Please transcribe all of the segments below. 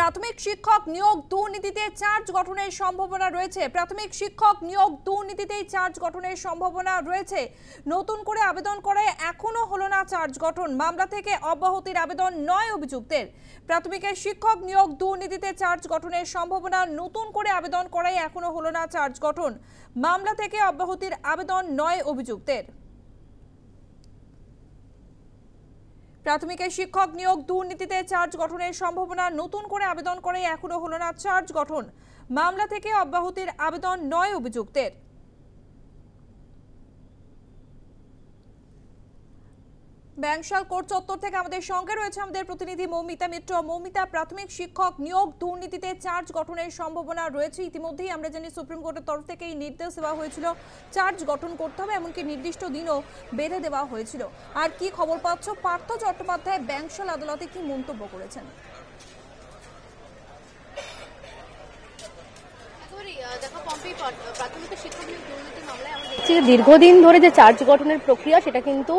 প্রাথমিক শিক্ষক নিয়োগ দুর্নীতিতে চার্জ গঠনের সম্ভাবনা রয়েছে। প্রাথমিক শিক্ষক নিয়োগ দুর্নীতিতেই চার্জ গঠনের সম্ভাবনা রয়েছে। নতুন করে আবেদন করায় এখনো হলো না চার্জ গঠন। মামলা থেকে অব্যাহতির আবেদন 9 অভিযুক্তের। প্রাথমিকের শিক্ষক নিয়োগ দুর্নীতিতে চার্জ গঠনের সম্ভাবনা, নতুন করে আবেদন করায় এখনো হলো না চার্জ গঠন। মামলা থেকে অব্যাহতির আবেদন 9 অভিযুক্তের। প্রাথমিকের শিক্ষক নিয়োগ দুর্নীতিতে চার্জ গঠনের সম্ভাবনা, নতুন করে আবেদন করে এখনো হলো না চার্জ গঠন। মামলা থেকে অব্যাহতির আবেদন 9 অভিযুক্তের। ব্যাংশাল কোর্ট চত্বর থেকে আমাদের সঙ্গে রয়েছে আমাদের প্রতিনিধি মৌমিতা মিত্র। মৌমিতা, প্রাথমিক শিক্ষক নিয়োগ দুর্নীতিতে চার্জ গঠনের সম্ভাবনা রয়েছে। ইতিমধ্যেই আমরা জানি সুপ্রিম কোর্টের তরফ থেকে এই নির্দেশ দেওয়া হয়েছিল চার্জ গঠন করতে হবে, এমনকি নির্দিষ্ট দিনও বেঁধে দেওয়া হয়েছিল। আর কি খবর পাচ্ছ, পার্থ চট্টোপাধ্যায় ব্যাংশাল আদালতে কি মন্তব্য করেছেন? দীর্ঘদিন ধরে যে চার্জ গঠনের প্রক্রিয়া সেটা কিন্তু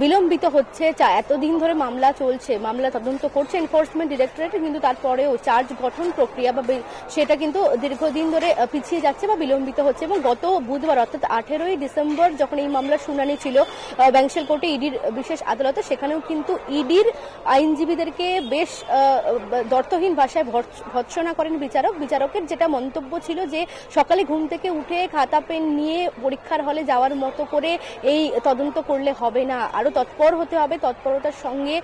বিলম্বিত হচ্ছে। এতদিন ধরে মামলা চলছে, মামলা তদন্ত করছে এনফোর্সমেন্ট ডিরেক্টরেট, কিন্তু তারপরেও চার্জ গঠন প্রক্রিয়া বা সেটা কিন্তু দীর্ঘদিন ধরে পিছিয়ে যাচ্ছে বা বিলম্বিত হচ্ছে। এবং গত বুধবার অর্থাৎ 18ই ডিসেম্বর যখন এই মামলার শুনানি ছিল ব্যাংশাল কোর্টে ইডির বিশেষ আদালতে, সেখানেও কিন্তু ইডির আইনজীবীদেরকে বেশ দর্থহীন ভাষায় ভর্ৎসনা করেন বিচারক। বিচারকের যেটা মন্তব্য ছিল যে সকালে ঘুম থেকে উঠে খাতা পেন নিয়ে পরীক্ষার হলে যাওয়ার মতো করে এই তদন্ত করলে হবে না, আরো তৎপর হতে হবে, তৎপরতার সঙ্গে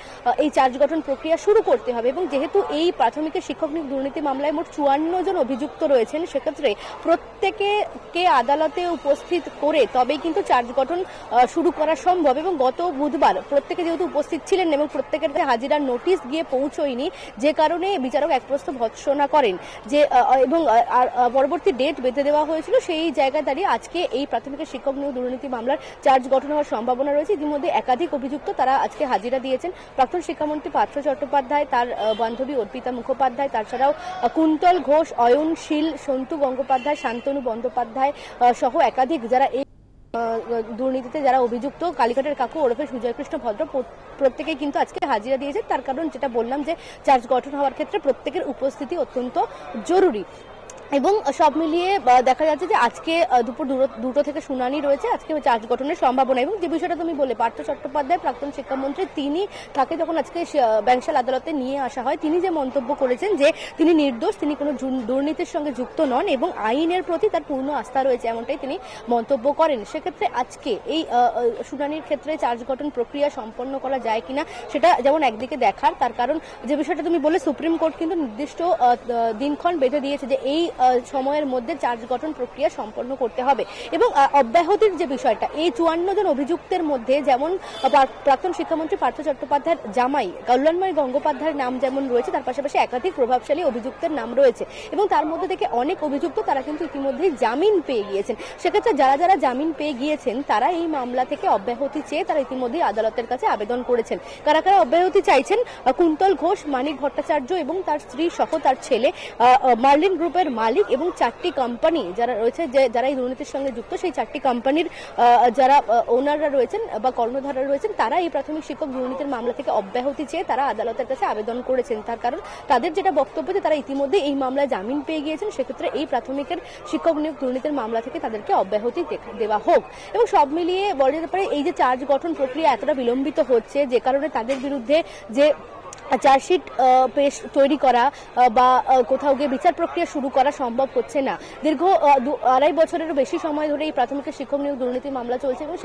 এই চার্জ গঠন প্রক্রিয়া শুরু করতে হবে। এবং যেহেতু এই প্রাথমিকের শিক্ষক নিয়োগ দুর্নীতি মামলায় মোট 54 জন অভিযুক্ত রয়েছেন, সেক্ষেত্রে প্রত্যেকে আদালতে উপস্থিত করে তবেই কিন্তু চার্জ গঠন শুরু করা সম্ভব। এবং গত বুধবার প্রত্যেকে যেহেতু উপস্থিত ছিলেন এবং প্রত্যেকের হাজিরার নোটিশ গিয়ে পৌঁছয়নি, যে কারণে বিচারক এক প্রস্ত ভৎসনা করেন যে এবং পরবর্তী ডেট বেঁধে দেওয়া হয়েছিল। সেই জায়গায় দাঁড়িয়ে আজকে এই প্রাথমিকের শিক্ষক নিয়োগ দুর্নীতি মামলার চার্জ গঠন হওয়ার সম্ভাবনা রয়েছে। ইতিমধ্যে একাধিক অভিযুক্ত তারা আজকে হাজিরা দিয়েছেন। প্রাক্তন শিক্ষামন্ত্রী পার্থ চট্টোপাধ্যায়, তার বান্ধবী অর্পিতা মুখোপাধ্যায়, তাছাড়াও কুন্তল ঘোষ, অয়ন শীল, সন্তু গঙ্গোপাধ্যায়, শান্তনু বন্দ্যোপাধ্যায় সহ একাধিক যারা এই দুর্নীতিতে যারা অভিযুক্ত, কালীঘাটের কাকু ওরফে সুজয় কৃষ্ণ ভদ্র, প্রত্যেকেই কিন্তু আজকে হাজিরা দিয়েছে। তার কারণ যেটা বললাম যে চার্জ গঠন হওয়ার ক্ষেত্রে প্রত্যেকের উপস্থিতি অত্যন্ত জরুরি। এবং সব মিলিয়ে দেখা যাচ্ছে যে আজকে দুপুর 2টো থেকে শুনানি রয়েছে, আজকে চার্জ গঠনের সম্ভাবনা। এবং যে বিষয়টা তুমি বলে, পার্থ চট্টোপাধ্যায় প্রাক্তন শিক্ষামন্ত্রী, তাকে যখন আজকে ব্যাংশাল আদালতে নিয়ে আসা হয়, তিনি যে মন্তব্য করেছেন যে তিনি নির্দোষ, তিনি কোনো দুর্নীতির সঙ্গে যুক্ত নন এবং আইনের প্রতি তার পূর্ণ আস্থা রয়েছে, এমনটাই তিনি মন্তব্য করেন। সেক্ষেত্রে আজকে এই শুনানির ক্ষেত্রে চার্জ গঠন প্রক্রিয়া সম্পন্ন করা যায় কিনা সেটা যেমন একদিকে দেখার, তার কারণ যে বিষয়টা তুমি বলে সুপ্রিম কোর্ট কিন্তু নির্দিষ্ট দিনক্ষণ বেঁধে দিয়েছে যে এই সময়ের মধ্যে চার্জ গঠন প্রক্রিয়া সম্পন্ন করতে হবে। এবং অব্যাহতির যে বিষয়টা, এই 54 জন অভিযুক্তের মধ্যে যেমন প্রাক্তন শিক্ষামন্ত্রী পার্থ চট্টোপাধ্যায়ের জামাই কল্যাণময় গঙ্গোপাধ্যায়ের নাম যেমন রয়েছে, তার পাশাপাশি একাধিক প্রভাবশালী অভিযুক্তের নাম রয়েছে এবং তার মধ্যে থেকে অনেক অভিযুক্ত তারা কিন্তু ইতিমধ্যেই জামিন পেয়ে গিয়েছেন। সেক্ষেত্রে যারা জামিন পেয়ে গিয়েছেন তারা এই মামলা থেকে অব্যাহতি চেয়ে তারা ইতিমধ্যেই আদালতের কাছে আবেদন করেছেন। কারা কারা অব্যাহতি চাইছেন? কুন্তল ঘোষ, মানিক ভট্টাচার্য এবং তার স্ত্রী সহ তার ছেলে, মার্লিন গ্রুপের মালিক এবং 4টি কোম্পানি যারা রয়েছে, যারা এই দুর্নীতির সঙ্গে যুক্ত, সেই 4টি কোম্পানির যারা ওনাররা রয়েছেন বা কর্ণধাররা রয়েছেন, তারা এই প্রাথমিক শিক্ষক দুর্নীতির মামলা থেকে অব্যাহতি চেয়ে তারা আদালতের কাছে আবেদন করেছেন। তার কারণ তাদের যেটা বক্তব্য যে তারা ইতিমধ্যে এই মামলায় জামিন পেয়ে গিয়েছেন, সেক্ষেত্রে এই প্রাথমিকের শিক্ষক নিয়োগ দুর্নীতির মামলা থেকে তাদেরকে অব্যাহতি দেওয়া হোক। এবং সব মিলিয়ে বলা যেতে পারে এই যে চার্জ গঠন প্রক্রিয়া এতটা বিলম্বিত হচ্ছে, যে কারণে তাদের বিরুদ্ধে যে চার্জশিট তৈরি করা বা কোথাও গিয়ে বিচার প্রক্রিয়া শুরু করা সম্ভব হচ্ছে না। দীর্ঘ 2.5 বছরেরও বেশি সময় ধরে এই প্রাথমিকের শিক্ষক নিয়োগ দুর্নীতি মামলা চলছে এবং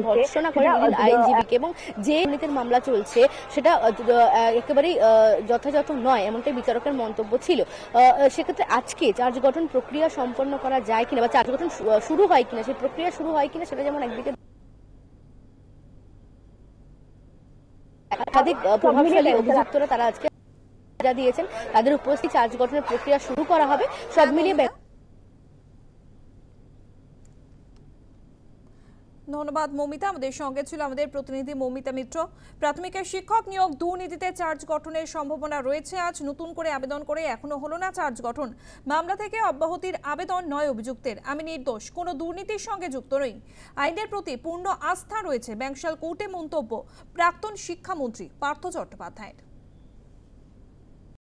ভর্ৎসনা করেন আইনজীবীকে এবং যে দুর্নীতির মামলা চলছে সেটা একেবারেই যথাযথ নয়, এমনটাই বিচারকের মন্তব্য ছিল। সেক্ষেত্রে আজকে চার্জ গঠন প্রক্রিয়া সম্পন্ন করা যায় কিনা বা চার্জ গঠন শুরু হয় কিনা, সেই প্রক্রিয়া শুরু হয় কিনা সেটা যেমন একদিকে একাধিক প্রভাবশালী অভিযুক্তরা তারা আজকে দিয়েছেন, তাদের উপস্থিত চার্জ গঠনের প্রক্রিয়া শুরু করা হবে। সব মিলিয়ে ধন্যবাদ মৌমিতা। আমাদের সঙ্গে ছিল আমাদের প্রতিনিধি মৌমিতা মিত্র। প্রাথমিকের শিক্ষক নিয়োগ দুর্নীতিতে চার্জ গঠনের সম্ভাবনা রয়েছে। আজ নতুন করে আবেদন করে এখনো হলো না চার্জ গঠন। মামলা থেকে অব্যাহতির আবেদন 9 অভিযুক্তের। আমি নির্দোষ, কোনো দুর্নীতির সঙ্গে যুক্ত নই, আইনের প্রতি পূর্ণ আস্থা রয়েছে, ব্যাংশাল কোর্টে মন্তব্য প্রাক্তন শিক্ষামন্ত্রী পার্থ চট্টোপাধ্যায়ের।